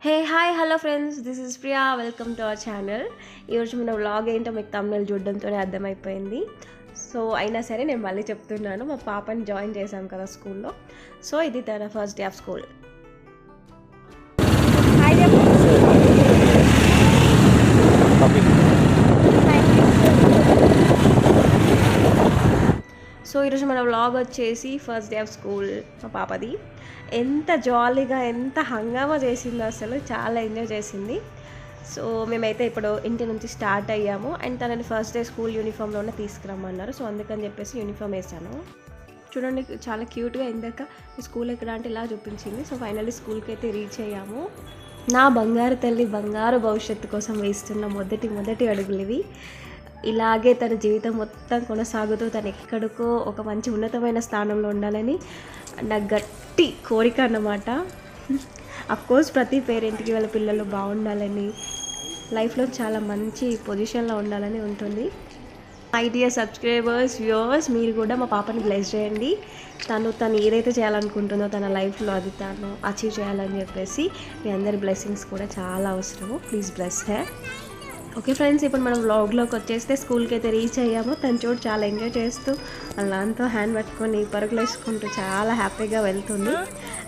Hey hi hello friends, this is Priya. Welcome to our channel. ఈరోజు మన vlog ఏంటో మీకు తమిళ చూడడంతోనే అర్థమైపోయింది. సో అయినా సరే నేను మళ్ళీ చెప్తున్నాను, మా పాపని జాయిన్ చేశాం కదా స్కూల్లో. సో ఇది తన first day of school. So ఈరోజు మన వ్లాగ్ వచ్చేసి ఫస్ట్ డే ఆఫ్ స్కూల్ మా పాపది. ఎంత జాలీగా ఎంత హంగామా చేసిందో, అసలు చాలా ఎంజాయ్ చేసింది. సో మేమైతే ఇప్పుడు ఇంటి నుంచి స్టార్ట్ అయ్యాము అండ్ తనని ఫస్ట్ డే స్కూల్ యూనిఫామ్లోనే తీసుకురమ్మన్నారు. సో అందుకని చెప్పేసి యూనిఫామ్ వేసాను. చూడండి చాలా క్యూట్గా ఇందాక స్కూల్ ఎక్కడ అంటే ఇలా చూపించింది. సో ఫైనల్లీ స్కూల్కి అయితే రీచ్ అయ్యాము. నా బంగారు తల్లి బంగారు భవిష్యత్తు కోసం వేస్తున్న మొదటి అడుగులు ఇవి. ఇలాగే తన జీవితం మొత్తం కొనసాగుతూ తను ఎక్కడికో ఒక మంచి ఉన్నతమైన స్థానంలో ఉండాలని నా గట్టి కోరిక అన్నమాట. అఫ్కోర్స్ ప్రతి పేరెంట్కి వాళ్ళ పిల్లలు బాగుండాలని, లైఫ్లో చాలా మంచి పొజిషన్లో ఉండాలని ఉంటుంది. మై డియర్ సబ్స్క్రైబర్స్, వ్యూవర్స్, మీరు కూడా మా పాపని బ్లెస్ చేయండి. తను ఏదైతే చేయాలనుకుంటుందో తన లైఫ్లో అది తను అచీవ్ చేయాలని చెప్పేసి మీ అందరి బ్లెస్సింగ్స్ కూడా చాలా అవసరము. Please bless her. Okay friends, ఇప్పుడు మనం వ్లాగ్లోకి వచ్చేస్తే స్కూల్కి అయితే రీచ్ అయ్యాము. తను చూడు చాలా ఎంజాయ్ చేస్తూ వాళ్ళంతా హ్యాండ్ పట్టుకొని పరుగులు వేసుకుంటూ చాలా హ్యాపీగా వెళ్తుంది.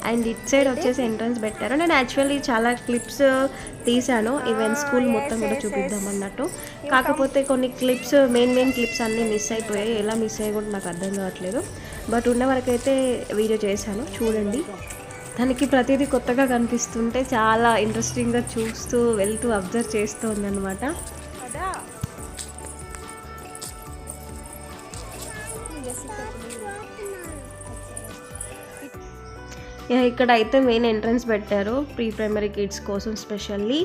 అండ్ ఇట్ సైడ్ వచ్చేసి ఎంట్రన్స్ పెట్టారు. నేను యాక్చువల్లీ చాలా క్లిప్స్ తీశాను, ఈవెన్ స్కూల్ మొత్తం కూడా చూపిద్దాం అన్నట్టు. కాకపోతే కొన్ని క్లిప్స్ మెయిన్ క్లిప్స్ అన్నీ మిస్ అయిపోయాయి. ఎలా మిస్ అయ్యి కూడా నాకు అర్థం కావట్లేదు. బట్ ఉన్న వరకైతే వీడియో చేశాను, చూడండి. తనకి ప్రతిదీ కొత్తగా కనిపిస్తుంటే చాలా ఇంట్రెస్టింగ్గా చూస్తూ వెళ్తూ అబ్జర్వ్ చేస్తూ ఉందన్నమాట. ఇక్కడ అయితే మెయిన్ ఎంట్రన్స్ పెట్టారు ప్రీ ప్రైమరీ కిడ్స్ కోసం స్పెషల్లీ.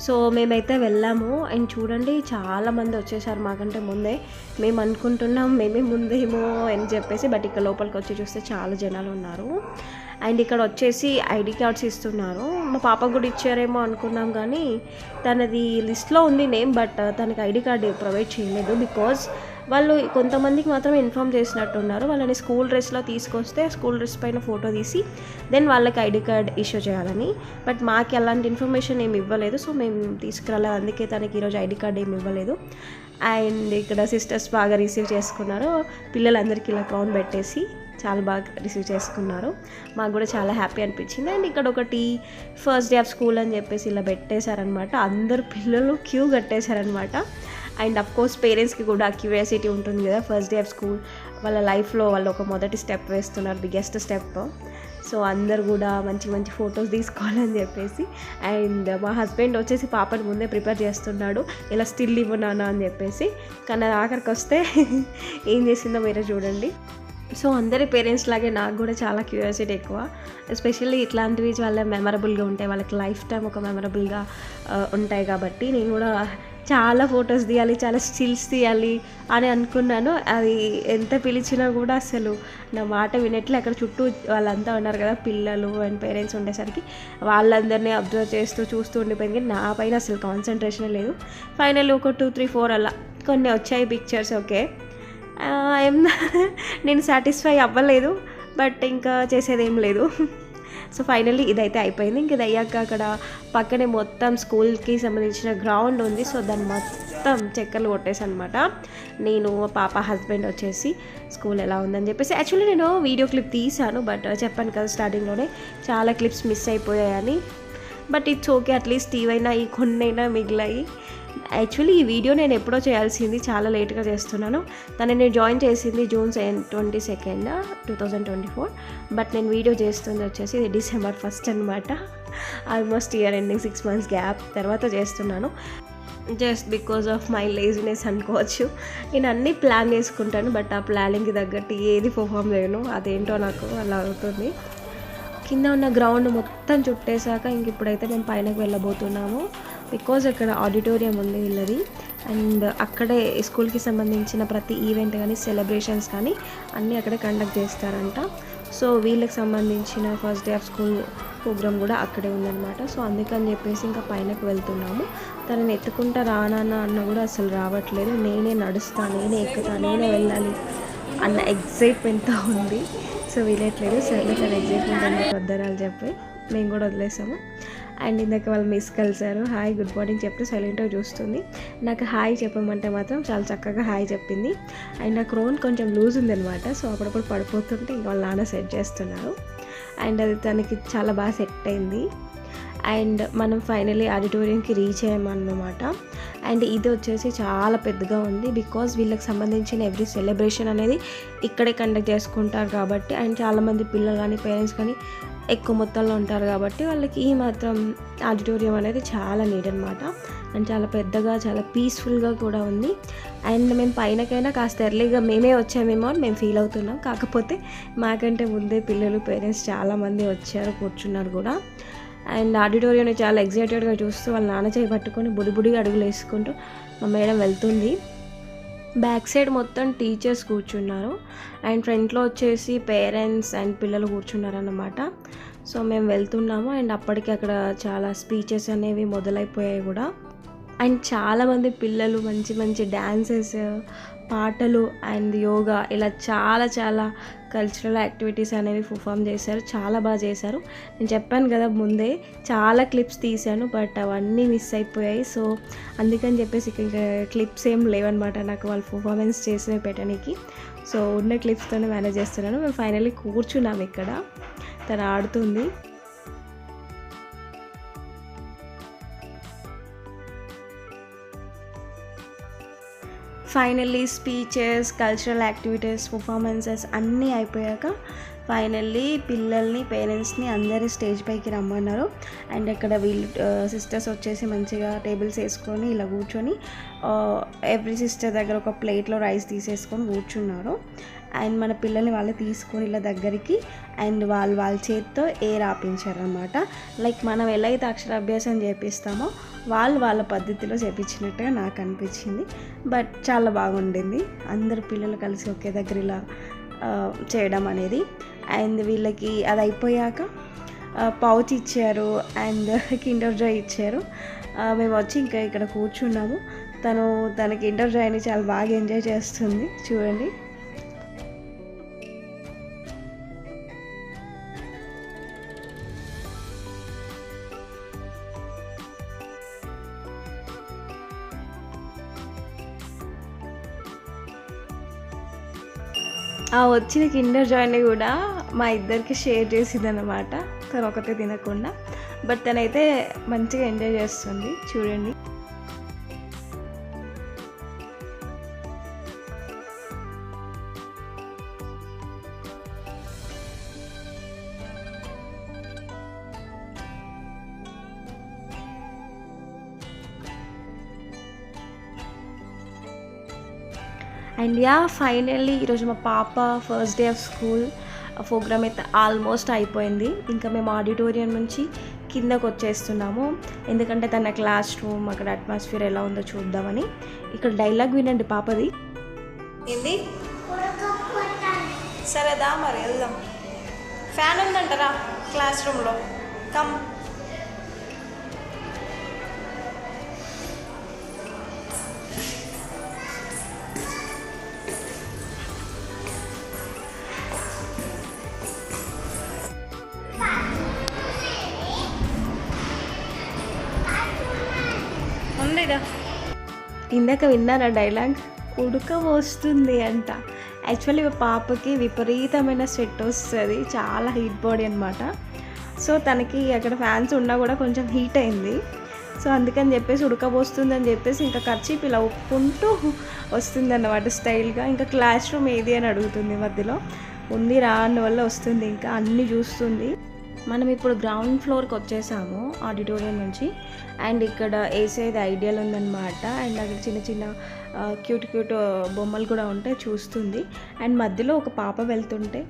సో మేమైతే వెళ్ళాము అండ్ చూడండి చాలామంది వచ్చేసారు మాకంటే ముందే. మేము అనుకుంటున్నాం మేమే ముందేమో అని చెప్పేసి, బట్ ఇక్కడ లోపలికి వచ్చి చూస్తే చాలా జనాలు ఉన్నారు. అండ్ ఇక్కడ వచ్చేసి ఐడి కార్డ్స్ ఇస్తున్నారు. మా పాపకు కూడా ఇచ్చారేమో అనుకున్నాం, కానీ తనది లిస్ట్లో ఉంది నేమ్, బట్ తనకి ఐడి కార్డు ప్రొవైడ్ చేయలేదు. బికాజ్ వాళ్ళు కొంతమందికి మాత్రమే ఇన్ఫామ్ చేసినట్టున్నారు. వాళ్ళని స్కూల్ డ్రెస్లో తీసుకొస్తే స్కూల్ డ్రెస్ పైన ఫోటో తీసి దెన్ వాళ్ళకి ఐడి కార్డ్ ఇష్యూ చేయాలని. బట్ మాకు అలాంటి ఇన్ఫర్మేషన్ ఏమి ఇవ్వలేదు. సో మేము తీసుకురాలేదు, అందుకే తనకి ఈరోజు ఐడి కార్డ్ ఏమి ఇవ్వలేదు. అండ్ ఇక్కడ సిస్టర్స్ బాగా రిసీవ్ చేసుకున్నారు. పిల్లలందరికీ ఇలా క్రౌన్ పెట్టేసి చాలా బాగా రిసీవ్ చేసుకున్నారు. మాకు కూడా చాలా హ్యాపీ అనిపించింది. అండ్ ఇక్కడ ఒకటి ఫస్ట్ డే ఆఫ్ స్కూల్ అని చెప్పేసి ఇలా పెట్టేశారనమాట. అందరు పిల్లలు క్యూ కట్టేశారనమాట. అండ్ అఫ్కోర్స్ పేరెంట్స్కి కూడా క్యూరియాసిటీ ఉంటుంది కదా, ఫస్ట్ డే ఆఫ్ స్కూల్ వాళ్ళ లైఫ్లో వాళ్ళు ఒక మొదటి స్టెప్ వేస్తున్నారు, బిగ్గెస్ట్ స్టెప్. సో అందరు కూడా మంచి ఫొటోస్ తీసుకోవాలని చెప్పేసి. అండ్ మా హస్బెండ్ వచ్చేసి పాపని ముందే ప్రిపేర్ చేస్తున్నాడు, ఇలా స్టిల్ ఇవ్వనానా అని చెప్పేసి. కానీ ఆఖరికి వస్తే ఏం చేసిందో మీరే చూడండి. సో అందరి పేరెంట్స్ లాగే నాకు కూడా చాలా క్యూరియాసిటీ ఎక్కువ. ఎస్పెషల్లీ ఇట్లాంటివి చాలా మెమరబుల్గా ఉంటాయి, వాళ్ళకి లైఫ్ టైం ఒక మెమరబుల్గా ఉంటాయి. కాబట్టి నేను కూడా చాలా ఫొటోస్ తీయాలి, చాలా స్టిల్స్ తీయాలి అని అనుకున్నాను. అది ఎంత పిలిచినా కూడా అసలు నా మాట వినట్లే. అక్కడ చుట్టూ వాళ్ళంతా ఉన్నారు కదా, పిల్లలు అండ్ పేరెంట్స్ ఉండేసరికి వాళ్ళందరినీ అబ్జర్వ్ చూస్తూ ఉండిపోయింది. నా పైన అసలు కాన్సన్ట్రేషన్ లేదు. ఫైనల్ ఒక 2, 3, 4 అలా కొన్ని వచ్చాయి పిక్చర్స్. ఓకే, నేను సాటిస్ఫై అవ్వలేదు, బట్ ఇంకా చేసేదేం లేదు. సో ఫైనల్లీ ఇదైతే అయిపోయింది. ఇంక ఇది అయ్యాక అక్కడ పక్కనే మొత్తం స్కూల్కి సంబంధించిన గ్రౌండ్ ఉంది. సో దాన్ని మొత్తం చెక్కలు కొట్టేసి అనమాట. నేను పాప హస్బెండ్ వచ్చేసి స్కూల్ ఎలా ఉందని చెప్పేసి, యాక్చువల్లీ నేను వీడియో క్లిప్ తీశాను, బట్ చెప్పాను కదా స్టార్టింగ్లోనే చాలా క్లిప్స్ మిస్ అయిపోయాయని. బట్ ఇట్స్ ఓకే, అట్లీస్ట్ ఇవైనా ఈ కొన్నైనా మిగిలాయి. యాక్చువల్లీ ఈ వీడియో నేను ఎప్పుడో చేయాల్సింది, చాలా లేట్గా చేస్తున్నాను. తనని జాయిన్ చేసింది June 22, 2024. బట్ నేను వీడియో చేస్తుంది వచ్చేసి December 1 అనమాట. Almost year ending 6 months gap తర్వాత చేస్తున్నాను. Just because of my laziness అనుకోవచ్చు. నేను అన్నీ ప్లాన్ చేసుకుంటాను, బట్ ఆ ప్లానింగ్కి తగ్గట్టు ఏది పర్ఫామ్ చేయను. అదేంటో నాకు అలా అవుతుంది. కింద ఉన్న గ్రౌండ్ మొత్తం చుట్టేశాక ఇంక ఇప్పుడైతే మేము పైనకి వెళ్ళబోతున్నాము. బికాజ్ అక్కడ ఆడిటోరియం ఉంది వీళ్ళది. అండ్ అక్కడే స్కూల్కి సంబంధించిన ప్రతి ఈవెంట్ కానీ సెలబ్రేషన్స్ కానీ అన్నీ అక్కడే కండక్ట్ చేస్తారంట. సో వీళ్ళకి సంబంధించిన first day of school programme కూడా అక్కడే ఉందన్నమాట. సో అందుకని చెప్పేసి ఇంకా పైనకి వెళ్తున్నాము. తనని ఎత్తుకుంటా రానాన్న అన్న కూడా అసలు రావట్లేదు. నేనే నడుస్తాను, నేనే ఎక్కుతాను, నేనే వెళ్ళాలి అన్న ఎగ్జైట్మెంట్తో ఉంది. సో వీలట్లేదు. సరే తన ఎగ్జైట్మెంట్ ఎందుకు వద్దరాలు చెప్పి మేము కూడా వదిలేసాము. అండ్ ఇందాక వాళ్ళు మిస్ కలిసారు, హాయ్ గుడ్ మార్నింగ్ చెప్తే సైలెంట్గా చూస్తుంది. నాకు హాయ్ చెప్పమంటే మాత్రం చాలా చక్కగా హాయ్ చెప్పింది. అండ్ నా క్రోన్ కొంచెం లూజ్ ఉందనమాట, సో అప్పుడప్పుడు పడిపోతుంటే ఇంకా వాళ్ళ నాన్న సెట్ చేస్తున్నారు. అండ్ అది తనకి చాలా బాగా సెట్ అయింది. అండ్ మనం ఫైనలీ ఆడిటోరియంకి రీచ్ అయ్యామన్నమాట. అండ్ ఇది వచ్చేసి చాలా పెద్దగా ఉంది, బికాజ్ వీళ్ళకి సంబంధించిన ఎవ్రీ సెలబ్రేషన్ అనేది ఇక్కడే కండక్ట్ చేసుకుంటారు కాబట్టి. అండ్ చాలామంది పిల్లలు కానీ పేరెంట్స్ కానీ ఎక్కువ మొత్తంలో ఉంటారు కాబట్టి వాళ్ళకి ఈ మాత్రం ఆడిటోరియం అనేది చాలా నీట్ అనమాట. అండ్ చాలా పెద్దగా చాలా పీస్ఫుల్గా కూడా ఉంది. అండ్ మేము పైనకైనా కాస్త ఎర్లీగా మేమే వచ్చామేమో అని మేము ఫీల్ అవుతున్నాం. కాకపోతే మాకంటే ముందే పిల్లలు పేరెంట్స్ చాలామంది వచ్చారు, కూర్చున్నారు కూడా. అండ్ ఆడిటోరియంని చాలా ఎగ్జైటెడ్గా చూస్తూ వాళ్ళ నాన్న చేయి పట్టుకొని బుడిబుడిగా అడుగులు వేసుకుంటూ మా మేడం వెళ్తుంది. బ్యాక్ సైడ్ మొత్తం టీచర్స్ కూర్చున్నారు అండ్ ఫ్రంట్లో వచ్చేసి పేరెంట్స్ అండ్ పిల్లలు కూర్చున్నారు అన్నమాట. సో మేము వెళ్తున్నాము అండ్ అప్పటికి అక్కడ చాలా స్పీచెస్ అనేవి మొదలైపోయాయి కూడా. అండ్ చాలామంది పిల్లలు మంచి మంచి డ్యాన్సెస్, పాటలు అండ్ యోగా ఇలా చాలా చాలా కల్చరల్ యాక్టివిటీస్ అనేవి పర్ఫామ్ చేశారు. చాలా బాగా చేశారు. నేను చెప్పాను కదా ముందే చాలా క్లిప్స్ తీశాను, బట్ అవన్నీ మిస్ అయిపోయాయి. సో అందుకని చెప్పేసి ఇంకా క్లిప్స్ ఏం లేవన్నమాట నాకు వాళ్ళు పర్ఫార్మెన్స్ చేసినవి పెట్టడానికి. సో ఉన్న క్లిప్స్తోనే మేనేజ్ చేస్తున్నాను. మేము ఫైనల్లీ కూర్చున్నాము ఇక్కడ, తను ఆడుతుంది. Finally speeches, cultural activities, performances అన్నీ అయిపోయాక ఫైనల్లీ పిల్లల్ని పేరెంట్స్ని అందరి స్టేజ్ పైకి రమ్మన్నారు. అండ్ అక్కడ వీళ్ళు సిస్టర్స్ వచ్చేసి మంచిగా టేబుల్స్ వేసుకొని ఇలా కూర్చొని ఎవ్రీ సిస్టర్ దగ్గర ఒక ప్లేట్లో రైస్ తీసేసుకొని కూర్చున్నారు. అండ్ మన పిల్లల్ని వాళ్ళు తీసుకొని ఇలా దగ్గరికి అండ్ వాళ్ళ చేతితో ఎయిర్ ఆపించారనమాట. లైక్ మనం ఎలా అయితే అక్షరాభ్యాసం చేపిస్తామో వాళ్ళ పద్ధతిలో చేపించినట్టుగా నాకు అనిపించింది. బట్ చాలా బాగుండింది అందరు పిల్లలు కలిసి ఒకే దగ్గర ఇలా చేయడం అనేది. అండ్ వీళ్ళకి అది అయిపోయాక పౌచ్ ఇచ్చారు అండ్ కిండర్ జాయ్ ఇచ్చారు. మేము వచ్చి ఇంకా ఇక్కడ కూర్చున్నాము. తన కిండర్ జాయ్ని చాలా బాగా ఎంజాయ్ చేస్తుంది చూడండి. ఆ వచ్చిన కిండర్ జాయ్ని కూడా మా ఇద్దరికి షేర్ చేసింది అన్నమాట, తను ఒకటే తినకుండా. బట్ తనైతే మంచిగా ఎంజాయ్ చేస్తుంది చూడండి. అండ్ ఫైనల్లీ ఈరోజు మా పాప first day of school programme అయితే ఆల్మోస్ట్ అయిపోయింది. ఇంకా మేము ఆడిటోరియం నుంచి కిందకు వచ్చేస్తున్నాము, ఎందుకంటే తన క్లాస్ రూమ్ అక్కడ అట్మాస్ఫియర్ ఎలా ఉందో చూద్దామని. ఇక్కడ డైలాగ్ వినండి పాపది. ఏంది? సరేదా మరి వెళ్దాం. ఫ్యాన్ ఉందంటారా క్లాస్ రూమ్లో? కమ్. ఇందాక విన్నారా డైలాగ్? ఉడక వస్తుంది అంట. యాక్చువల్లీ పాపకి విపరీతమైన స్వెట్ వస్తుంది, చాలా హీట్ బాడీ అనమాట. సో తనకి అక్కడ ఫ్యాన్స్ ఉన్నా కూడా కొంచెం హీట్ అయింది. సో అందుకని చెప్పేసి ఉడకబోస్తుందని చెప్పేసి ఇంకా కర్చీప్ ఇలా ఒప్పుకుంటూ వస్తుంది అన్నమాట స్టైల్గా. ఇంకా క్లాస్ రూమ్ ఏది అని అడుగుతుంది, మధ్యలో ఉంది రా అన్న వల్ల వస్తుంది, ఇంకా అన్నీ చూస్తుంది. మనం ఇప్పుడు గ్రౌండ్ ఫ్లోర్కి వచ్చేసాము ఆడిటోరియం నుంచి. అండ్ ఇక్కడ వేసేది ఐడియల్ ఉందన్నమాట. అండ్ అక్కడ చిన్న చిన్న క్యూట్ బొమ్మలు కూడా ఉంటాయి, చూస్తుంది. అండ్ మధ్యలో ఒక పాప వెళ్తుంటే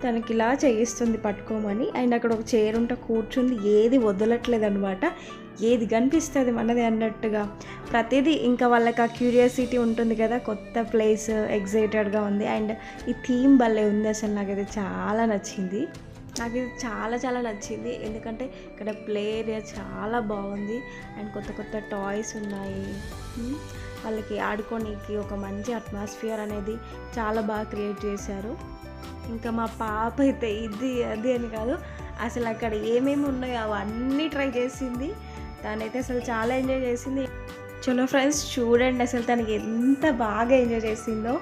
తనకి ఇలా చేయిస్తుంది పట్టుకోమని. అండ్ అక్కడ ఒక చైర్ ఉంటే కూర్చుంది, ఏది వదలట్లేదు అనమాట. ఏది కనిపిస్తుంది మనది అన్నట్టుగా ప్రతిదీ. ఇంకా వాళ్ళకి ఆ క్యూరియాసిటీ ఉంటుంది కదా, కొత్త ప్లేస్, ఎగ్జైటెడ్గా ఉంది. అండ్ ఈ థీమ్ భలే ఉంది అసలు, నాకు ఇది చాలా నచ్చింది. నాకు ఇది చాలా నచ్చింది, ఎందుకంటే ఇక్కడ ప్లే ఏరియా చాలా బాగుంది. అండ్ కొత్త టాయ్స్ ఉన్నాయి, వాళ్ళకి ఆడుకోనికి ఒక మంచి అట్మాస్ఫియర్ అనేది చాలా బాగా క్రియేట్ చేశారు. ఇంకా మా పాప అయితే ఇది అది అని కాదు, అసలు అక్కడ ఏమేమి ఉన్నాయో అవన్నీ ట్రై చేసింది. తనైతే అసలు చాలా ఎంజాయ్ చేసింది. చలో ఫ్రెండ్స్ చూడండి అసలు తనకి ఎంత బాగా ఎంజాయ్ చేసిందో.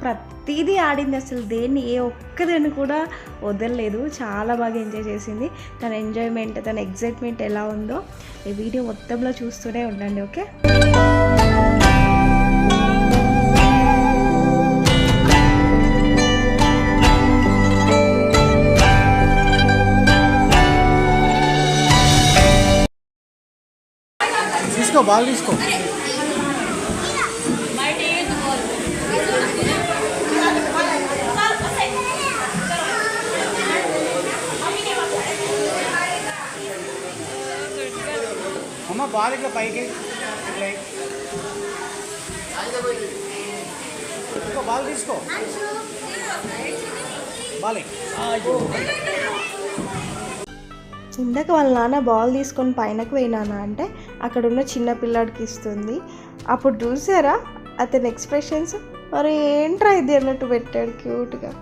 ప్రతిదీ ఆడింది, అసలు దేన్ని ఏ ఒక్కదాన్ని కూడా వదలలేదు. చాలా బాగా ఎంజాయ్ చేసింది. తన ఎంజాయ్మెంట్, తన ఎగ్జైట్మెంట్ ఎలా ఉందో ఈ వీడియో మొత్తంలో చూస్తూనే ఉండండి. ఓకే, తీసుకో, బాల్ తీసుకో. అమ్మ బాల్ ఇట్లా పైకి తీసుకో, బాల్ తీసుకో, బాల్. ఇందాక వాళ్ళ నాన్న బాల్ తీసుకొని పైనకు పోయినానా అంటే అక్కడ ఉన్న చిన్న పిల్లాడికి ఇస్తుంది. అప్పుడు చూసారా అతని ఎక్స్ప్రెషన్స్, మరి ఏంట్రా ఇది అన్నట్టు పెట్టాడు క్యూట్గా.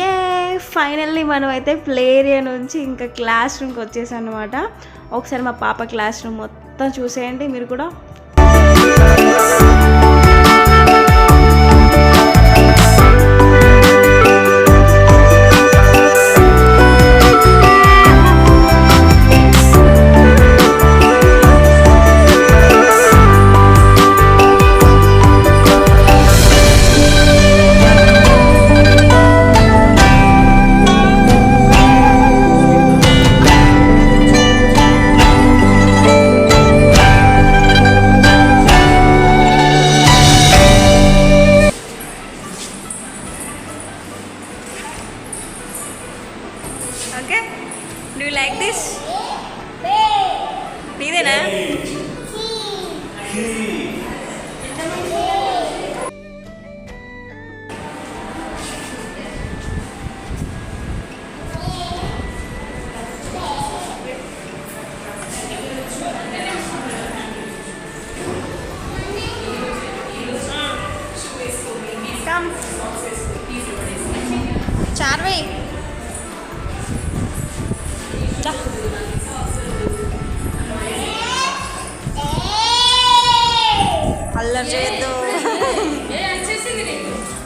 ఏ ఫైనల్లీ మనం అయితే ప్లే ఏరియా నుంచి ఇంకా క్లాస్ రూమ్కి వచ్చేసాం అనమాట. ఒకసారి మా పాప క్లాస్ రూమ్ మొత్తం చూసేయండి మీరు కూడా. Okay, do you like this? నీదేనా? కమ్ చార్వి, అల్లరి చేయొద్దు.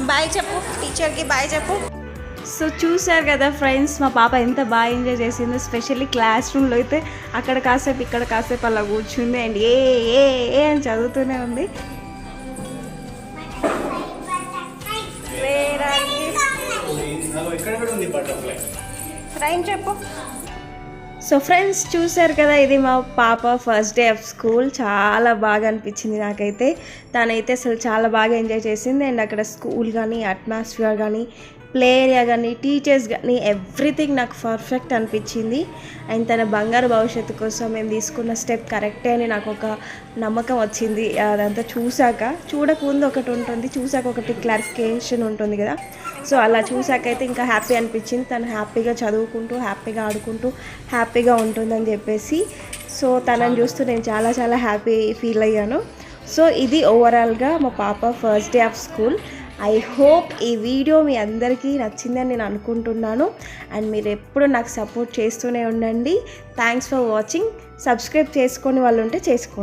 బాయ్ చెప్పు టీచర్కి, బాయ్ చెప్పు. సో చూసారు కదా ఫ్రెండ్స్, మా పాప ఎంత బాగా ఎంజాయ్ చేసిందో. స్పెషల్లీ క్లాస్ రూమ్లో అయితే అక్కడ కాసేపు ఇక్కడ కాసేపు అలా కూర్చుంది అండ్ ఏ ఏ ఏ అని చదువుతూనే ఉంది. చెప్పు. సో ఫ్రెండ్స్ చూసారు కదా, ఇది మా పాప ఫస్ట్ డే ఆఫ్ స్కూల్. చాలా బాగా అనిపించింది నాకైతే. తనైతే అసలు చాలా బాగా ఎంజాయ్ చేసింది. అండ్ అక్కడ స్కూల్ కానీ, అట్మాస్ఫియర్ కానీ, ప్లే ఏరియా కానీ, టీచర్స్ కానీ, ఎవ్రీథింగ్ నాకు పర్ఫెక్ట్ అనిపించింది. అండ్ తన బంగారు భవిష్యత్తు కోసం మేము తీసుకున్న స్టెప్ కరెక్టే అని నాకు ఒక నమ్మకం వచ్చింది. అదంతా చూడకముందు ఒకటి ఉంటుంది, చూసాక ఒకటి క్లారిఫికేషన్ ఉంటుంది కదా. సో అలా చూసాకైతే ఇంకా హ్యాపీ అనిపించింది. తను హ్యాపీగా చదువుకుంటూ, హ్యాపీగా ఆడుకుంటూ, హ్యాపీగా ఉంటుందని చెప్పేసి. సో తనని చూస్తూ నేను చాలా చాలా హ్యాపీ ఫీల్ అయ్యాను. సో ఇది ఓవరాల్గా మా పాప first day of school. I hope ఈ వీడియో మీ అందరికీ నచ్చిందని నేను అనుకుంటున్నాను. అండ్ మీరు ఎప్పుడు నాకు సపోర్ట్ చేస్తూనే ఉండండి. Thanks for watching. సబ్స్క్రైబ్ చేసుకొని వాళ్ళు ఉంటే చేసుకోండి.